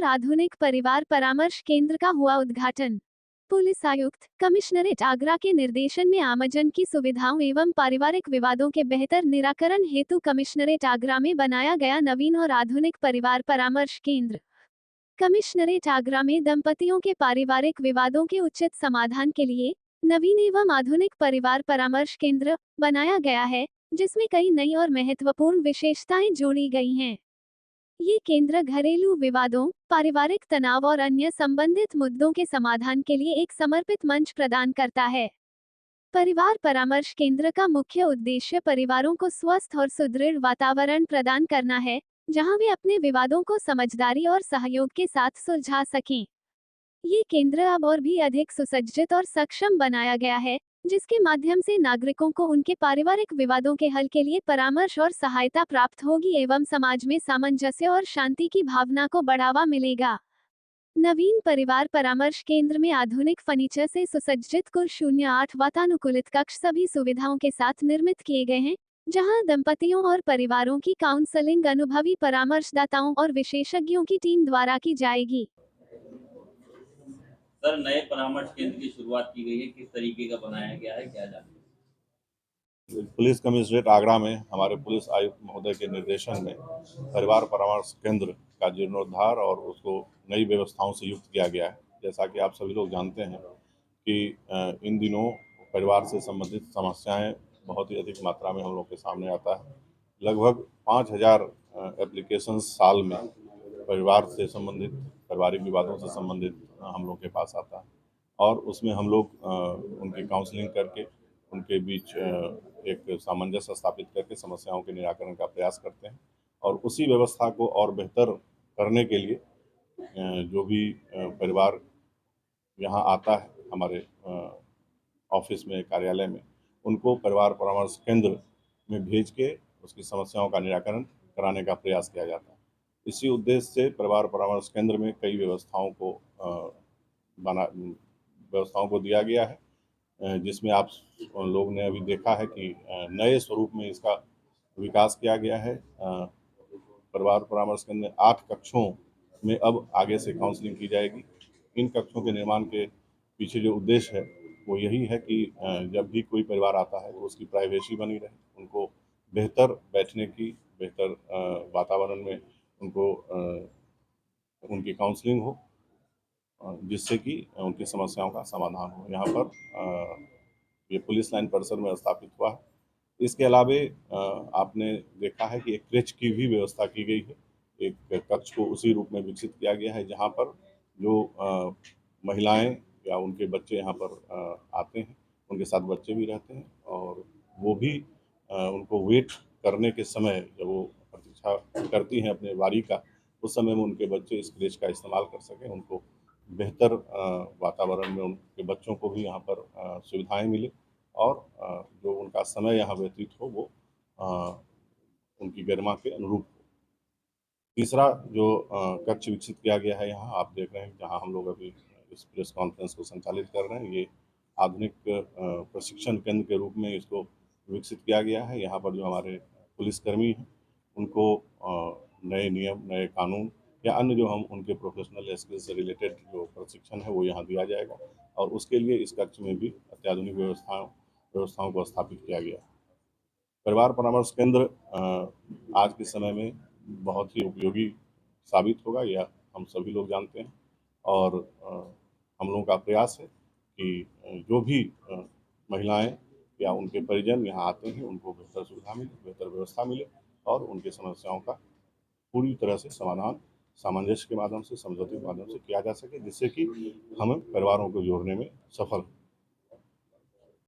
आधुनिक परिवार परामर्श केंद्र का हुआ उद्घाटन। पुलिस आयुक्त कमिश्नरेट आगरा के निर्देशन में आमजन की सुविधाओं एवं पारिवारिक विवादों के बेहतर निराकरण हेतु कमिश्नरेट आगरा में बनाया गया नवीन और आधुनिक परिवार परामर्श केंद्र। कमिश्नरेट आगरा में दंपतियों के पारिवारिक विवादों के उचित समाधान के लिए नवीन एवं आधुनिक परिवार परामर्श केंद्र बनाया गया है, जिसमें कई नई और महत्वपूर्ण विशेषताएं जोड़ी गई हैं। ये केंद्र घरेलू विवादों, पारिवारिक तनाव और अन्य संबंधित मुद्दों के समाधान के लिए एक समर्पित मंच प्रदान करता है। परिवार परामर्श केंद्र का मुख्य उद्देश्य परिवारों को स्वस्थ और सुदृढ़ वातावरण प्रदान करना है, जहां वे अपने विवादों को समझदारी और सहयोग के साथ सुलझा सकें। ये केंद्र अब और भी अधिक सुसज्जित और सक्षम बनाया गया है, जिसके माध्यम से नागरिकों को उनके पारिवारिक विवादों के हल के लिए परामर्श और सहायता प्राप्त होगी एवं समाज में सामंजस्य और शांति की भावना को बढ़ावा मिलेगा। नवीन परिवार परामर्श केंद्र में आधुनिक फर्नीचर से सुसज्जित कुल 08 वातानुकूलित कक्ष सभी सुविधाओं के साथ निर्मित किए गए हैं, जहां दंपतियों और परिवारों की काउंसलिंग अनुभवी परामर्शदाताओं और विशेषज्ञों की टीम द्वारा की जाएगी। सर, नए परामर्श केंद्र की शुरुआत की गई है, किस तरीके का बनाया गया है, क्या जानेंगे? पुलिस कमिश्नरेट आगरा में हमारे पुलिस आयुक्त महोदय के निर्देशन में परिवार परामर्श केंद्र का जीर्णोद्धार और उसको नई व्यवस्थाओं से युक्त किया गया है। जैसा कि आप सभी लोग जानते हैं कि इन दिनों परिवार से संबंधित समस्याएं बहुत ही अधिक मात्रा में हम लोग के सामने आता है। लगभग 5000 एप्लीकेशन साल में परिवार से संबंधित, पारिवारिक विवादों से संबंधित हम लोग के पास आता है और उसमें हम लोग उनकी काउंसलिंग करके उनके बीच एक सामंजस्य स्थापित करके समस्याओं के निराकरण का प्रयास करते हैं और उसी व्यवस्था को और बेहतर करने के लिए जो भी परिवार यहाँ आता है हमारे ऑफिस में, कार्यालय में, उनको परिवार परामर्श केंद्र में भेज के उसकी समस्याओं का निराकरण कराने का प्रयास किया जाता है। इसी उद्देश्य से परिवार परामर्श केंद्र में कई व्यवस्थाओं को दिया गया है, जिसमें आप लोग ने अभी देखा है कि नए स्वरूप में इसका विकास किया गया है। परिवार परामर्श केंद्र में 8 कक्षों में अब आगे से काउंसलिंग की जाएगी। इन कक्षों के निर्माण के पीछे जो उद्देश्य है वो यही है कि जब भी कोई परिवार आता है तो उसकी प्राइवेसी बनी रहे, उनको बेहतर बैठने की, बेहतर वातावरण में उनको उनकी काउंसलिंग हो, जिससे कि उनकी समस्याओं का समाधान हो। यहाँ पर ये पुलिस लाइन परिसर में स्थापित हुआ है। इसके अलावे आपने देखा है कि एक क्रेच की भी व्यवस्था की गई है। एक कक्ष को उसी रूप में विकसित किया गया है जहाँ पर जो महिलाएं या उनके बच्चे यहाँ पर आते हैं, उनके साथ बच्चे भी रहते हैं और वो भी उनको वेट करने के समय जब वो प्रतीक्षा करती हैं अपने बारी का, उस समय में उनके बच्चे इस क्रेच का इस्तेमाल कर सकें, उनको बेहतर वातावरण में उनके बच्चों को भी यहाँ पर सुविधाएं मिले और जो उनका समय यहाँ व्यतीत हो वो उनकी गरिमा के अनुरूप हो। तीसरा जो कक्ष विकसित किया गया है यहाँ आप देख रहे हैं, जहाँ हम लोग अभी इस प्रेस कॉन्फ्रेंस को संचालित कर रहे हैं, ये आधुनिक प्रशिक्षण केंद्र के रूप में इसको विकसित किया गया है। यहाँ पर जो हमारे पुलिसकर्मी हैं उनको नए नियम, नए कानून या अन्य जो हम उनके प्रोफेशनल स्किल से रिलेटेड जो प्रशिक्षण है वो यहाँ दिया जाएगा और उसके लिए इस कक्ष में भी अत्याधुनिक व्यवस्थाओं को स्थापित किया गया। परिवार परामर्श केंद्र आज के समय में बहुत ही उपयोगी साबित होगा, यह हम सभी लोग जानते हैं और हम लोगों का प्रयास है कि जो भी महिलाएं या उनके परिजन यहाँ आते हैं उनको बेहतर सुविधा मिले, बेहतर व्यवस्था मिले और उनकी समस्याओं का पूरी तरह से समाधान सामंजस्य के माध्यम से, समझौते के माध्यम से किया जा सके, जिससे कि हम परिवारों को जोड़ने में सफल